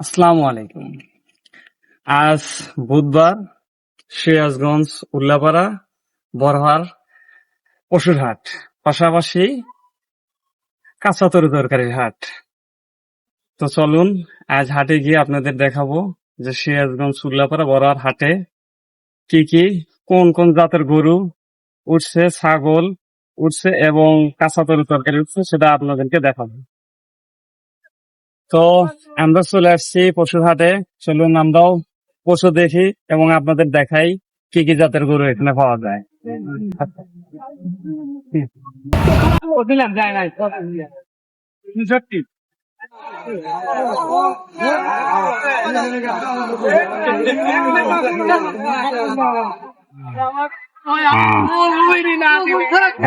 আসসালামু আলাইকুম। আজ বুধবার, সিরাজগঞ্জ, উল্লাপাড়া, বরহার পশুর হাট, পাশাপাশি কাঁচা তরকারির হাট। তো চলুন আজ হাটে গিয়ে আপনাদের দেখাবো যে সিরাজগঞ্জ, উল্লাপাড়া, বরহার হাটে কি কি কোন কোন জাতের গরু উঠছে, ছাগল উঠছে এবং কাঁচা তরকারি উঠছে সেটা আপনাদেরকে দেখাবো। তো আমরা চলে আসছি পশুর হাটে। চলুন আমরাও পশু দেখি এবং আপনাদের দেখাই কি কি জাতের গরু এখানে পাওয়া যায়।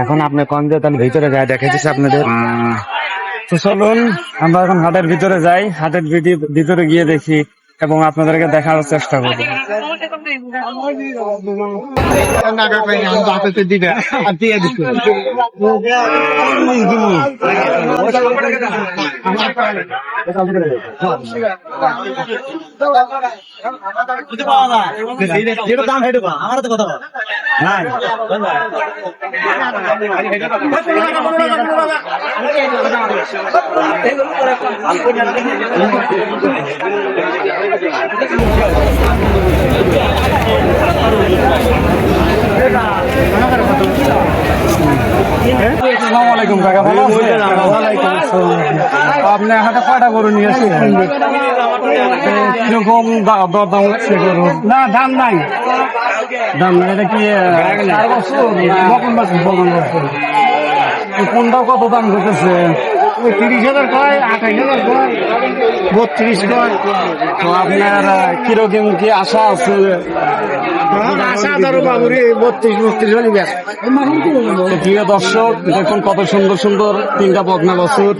এখন আপনি কোন জাতের ভিতরে যায় দেখাইতেছে আপনাদের। তো চলুন আমরা এখন হাটের ভিতরে যাই, হাটের ভিতরে গিয়ে দেখি এবং আপনাদেরকে দেখার চেষ্টা করি। আসসালামু আলাইকুম কাকা, ভালো আছেন? আপনি হাতে কয়টা গরু নিয়েছেন? কিরকম দরদাম হচ্ছে গরু? না দাম নাই, দাম নাই। এটা কি 4 বছর বকন বছর? কোনটা কত দাম করতেছে? 30,000 কয়, 28,000 কয়, 32 কয়। তো আপনার কিরকম কি আশা আছে? প্রিয় দর্শক দেখুন কত সুন্দর সুন্দর 3টা বকনা বছর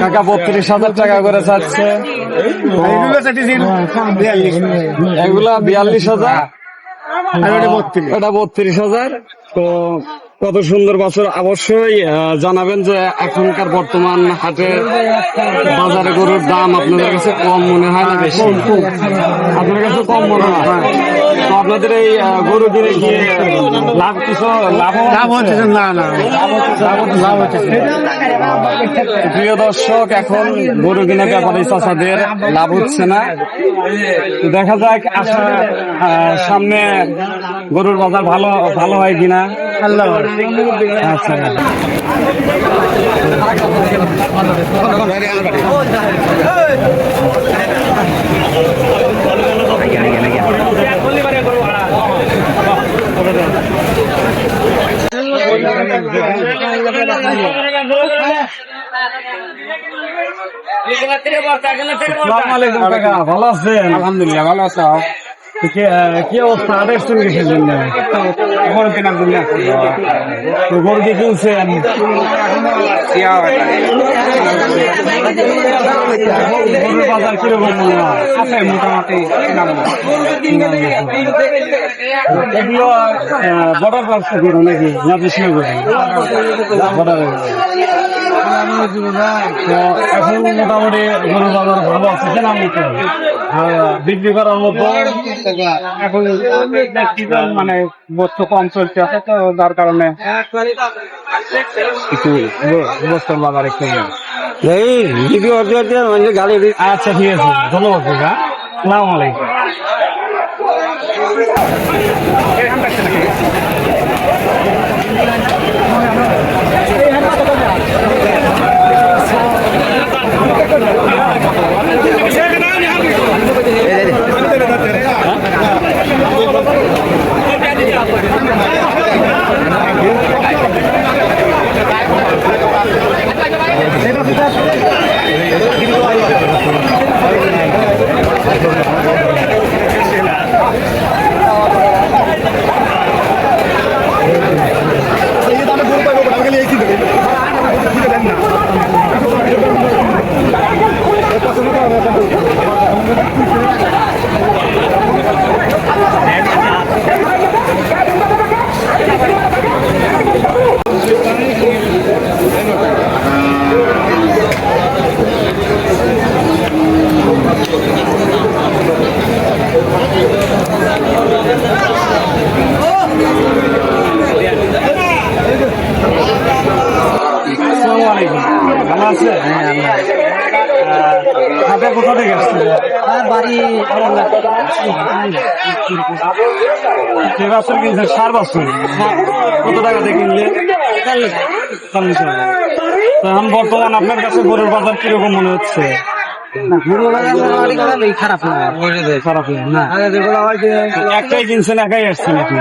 কাকা 32,000 টাকা করে চাচ্ছে। এগুলা 42,000, এটা 32,000। তো কত সুন্দর বছর। অবশ্যই জানাবেন যে এখনকার বর্তমান হাটে বাজারে গরুর দাম আপনাদের কাছে কম মনে হয় না? বেশি আপনাদের কাছে কম মনে হয়? তো আপনাদের এই গরু কিনে গিয়ে লাভ কিছু লাভ হচ্ছে না? না লাভ হচ্ছে। প্রিয় দর্শক এখন গরু কিনে ব্যাপারে চাষাদের লাভ হচ্ছে না। দেখা যাক আশা সামনে গরুর বাজার ভালো ভালো হয় কিনা। আচ্ছা ভালো আছেন? আলহামদুলিল্লাহ ভালো আছো। কি অবস্থা হাটে এসছেন কিসের জন্য? গরু কেনার জন্য। গরু কি কিনছেন? গরুর বাজার কিরকম মনে হয়? আছে মোটামুটি। এগুলো বর্ডার পার্সে গরু নাকি না দেশীয় গরু? এখন মোটামুটি গরুর বাজার ভালো আছে কেনার মতো, বিক্রি করার মতো। এখন মানে বস্তু কম চলছে তো যার কারণে কিছু বস্তুর বাজার একটু। আচ্ছা ঠিক আছে, ধন্যবাদ কাকা। আসসালামু আলাইকুম। হাটে কোথা থেকে আসছে? বাড়ি যে বছর কিনছেন 4 বছর, কত টাকা দিয়ে কিনলে? 40 টাকা। তো এখন বর্তমান আপনার কাছে গরুর বাজার কিরকম মনে হচ্ছে? খারাপ না, খারাপ না। একটাই কিনছেন, একাই আসছেন নাকি?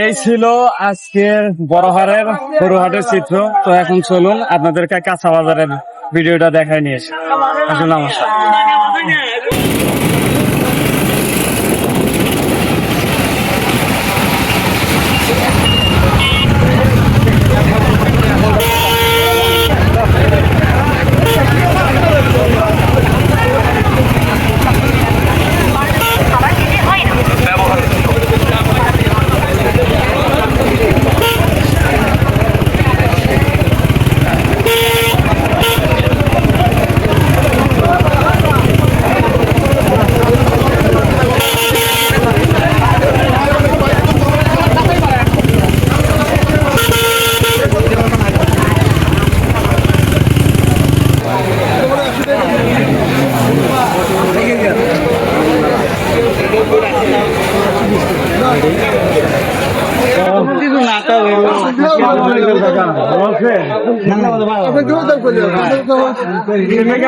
এই ছিল আজকের বড়হারের গরুহাটের চিত্র। তো এখন চলুন আপনাদেরকে কাঁচা বাজারের ভিডিওটা দেখাই নিয়ে এসে। আসুন আমার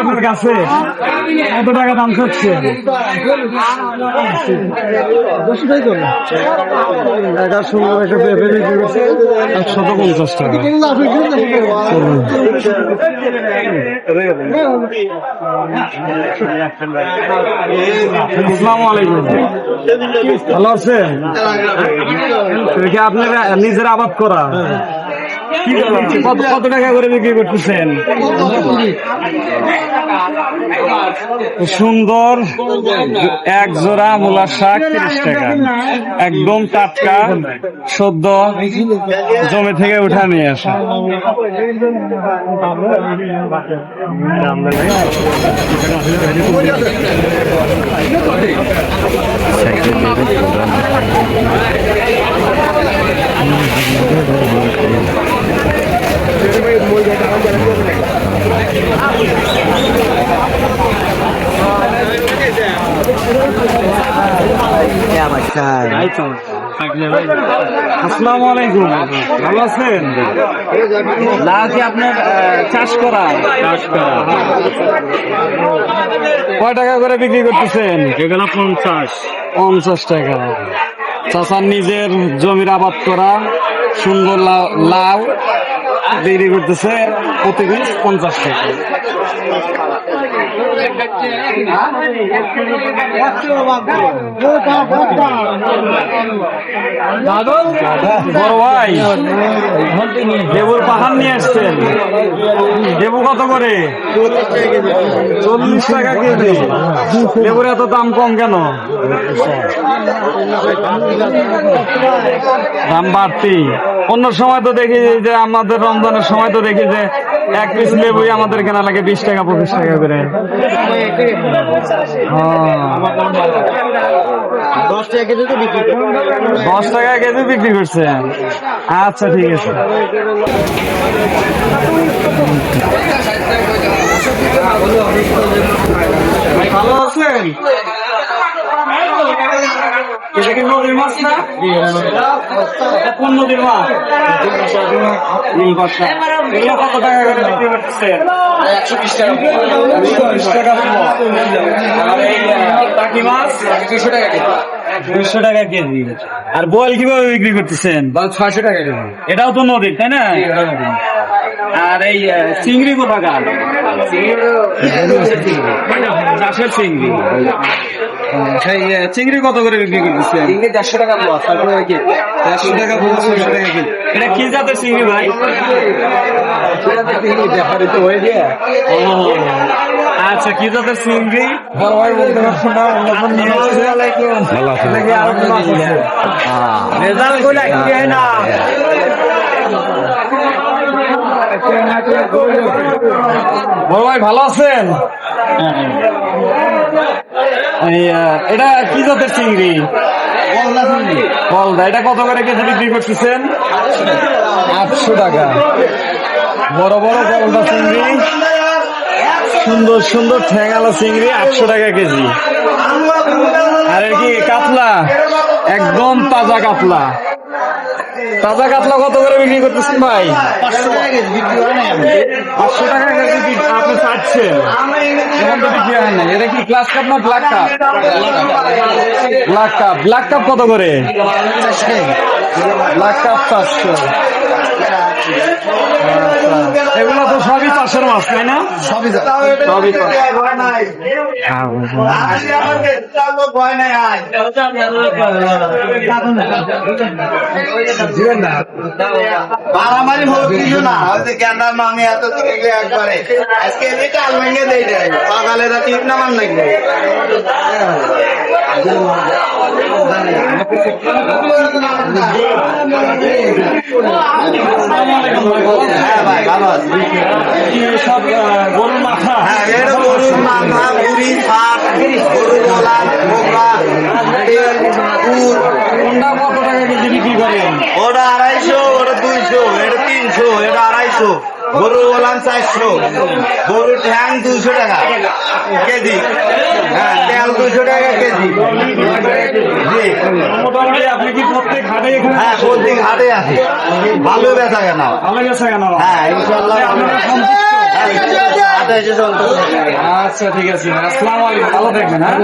আপনার কাছে কত টাকা দাম চাচ্ছে? 150 টাকা। আসসালামু আলাইকুম, ভালো আছেন? আপনার নিজের আবাদ করা? কত টাকা করে বিক্রি করতেছেন? সুন্দর এক জোড়া মূলার শাক 30 টাকা, একদম টাটকা, সদ্য জমি থেকে উঠা নিয়ে আসা। আসসালামু আলাইকুম, ভালো আছেন? লাউকি আপনার চাষ করা? কয় টাকা করে বিক্রি করতেছেন? এগুলো 50 টাকা। চাষার নিজের জমির আবাদ করা সুন্দর লাউ বিক্রি করতেছে প্রতি পিস 50 টাকা। বড় ভাই, লেবুর পাহাড় নিয়ে আসছেন, লেবু কত করে? 40 টাকা কেজি। লেবুর এত দাম কম কেন? দাম বাড়তি। অন্য সময় তো দেখি যে আমাদের রমজানের সময় তো দেখি যে এক পিস লেবুই আমাদের কেনা লাগে 20 টাকা 25 টাকা করে। 10 টাকা কেজি বিক্রি করছে। আচ্ছা ঠিক আছে। ভালো আছেন? এটা কি নদীর মাছ না? কোন নদীর মাছ? এগুলো কত টাকা করে বিক্রি করতেছেন? 120 টাকা। আর এই টাকি মাছ 200 টাকা কেজি। 200 টাকা কেজি। আর বোয়াল কিভাবে বিক্রি করতেছেন? 600 টাকা কেজি। এটাও তো নদীর, তাই না? আর এই চিংড়ি কোথাকার? চাষের চিংড়ি। সেই চিংড়ি কত করে বিক্রি করতেছে? 150 টাকা। 150 টাকা, 600 টাকা কেজি। এটা কি জাতের চিংড়ি ভাই? আচ্ছা, কি জাতের চিংড়ি? বলতে পারছো না? রেজাল্ট করে কি হয় না? বড় ভাই ভালো আছেন? এটা কি জাতের চিংড়ি? কলদা এটা কত করে কেজি বিক্রি করতেছেন? 800 টাকা। বড় বড় কলদা চিংড়ি, সুন্দর সুন্দর ঠ্যাঙালা চিংড়ি 800 টাকা কেজি। আর এর কি কাতলা, একদম তাজা কাতলা। তাজা কাতলা কত করে বিক্রি করতেছেন ভাই? 500 টাকা কেজি। 500 টাকা কেজি আপনি চাচ্ছেন, এখন তো বিক্রি হয় না। এটা কি গ্লাস কাপ না black cup? Black cup. Black cup কত করে? Black cup 400। এগুলো তো সবই চাষের মাছ, তাই না? সবই মারামারি হোক কিছু না, হয়তো গেন্ডা মাঙে এত একবারে আজকে চাল ভেঙে দেয় যায় সকালেরা তিন নামান লাগবে। হ্যাঁ ভাই ভালো আছে। সব গরুর মাথা, হ্যাঁ এটা গরুর মাথা, মুড়ি, ভাত, গরু গলা, বোকরা, কোনটা কত টাকা কেজি বিক্রি করেন? ওটা 250, ওটা 200, এটা 300, এটা 250, গরু গোলাম 400, গরু ঠ্যাং 200 টাকা কেজি, হ্যাঁ তেল 200 টাকা কেজি। জি মোটামুটি আপনি কি প্রত্যেক হাটে এখানে? হ্যাঁ প্রত্যেক হাটে আছে, ভালো বেচা কেন? ভালো গেছে কেন? হ্যাঁ ইনশাল্লাহ আপনারা সন্তুষ্ট? হাটে এসে চলতেছে। আচ্ছা ঠিক আছে, আসসালামু আলাইকুম, ভালো থাকবেন। হ্যাঁ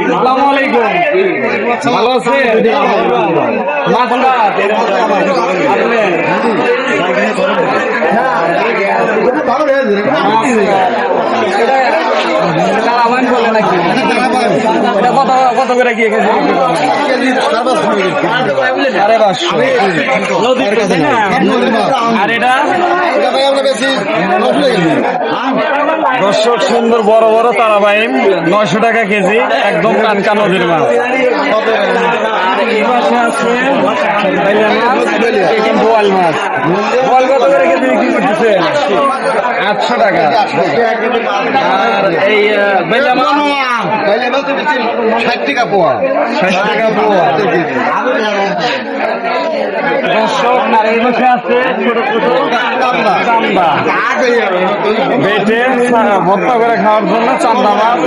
আসসালামু আলাইকুম, ভালো আছেন? মাছটা আপনি বলে নাকি এটা কত কত করে কি এখানে? 550। আর এটা দর্শক সুন্দর বড় বড় তারাবাইম 900 টাকা কেজি, একদম টাটকা নদীর মাছ। এই পাশে আছে বোয়াল মাছ। বোয়াল কত করে কেজি বিক্রি করতেছে? 800 টাকা। আর এই বেলা মাছ 60 টাকা পোয়া। 60 টাকা পোয়া। দর্শক আর এই পাশে আছে ছোট ছোট চান্দা, বেটে ভর্তা করে খাওয়ার জন্য চান্দা মাছ।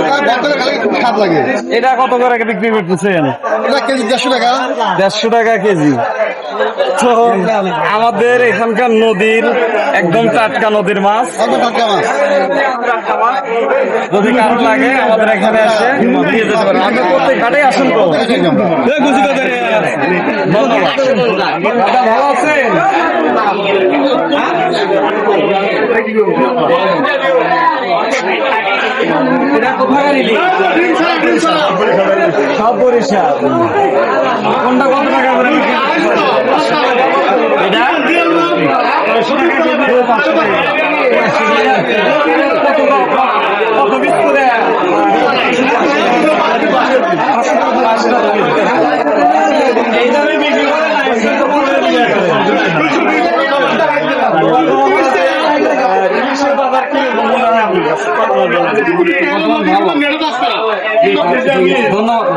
স্বাদ লাগে। এটা কত করে বিক্রি করতেছেন? কেজি 150 টাকা। 150 টাকা কেজি। তো আমাদের এখানকার নদীর একদম টাটকা নদীর মাছ। যদি কারো লাগে আমাদের এখানে এসে দিয়ে যেতে পারেন। আপনি প্রত্যেক ঘাটে আসেন তো? ধন্যবাদ। দাদা ভালো আছেন? এটা কোথায় নিলি? সব বরিশাল। কোনটা কত টাকা করে? এটা 500 টাকা। কত পিস করে? এই দামে বিক্রি করে না, ধন্যবাদ।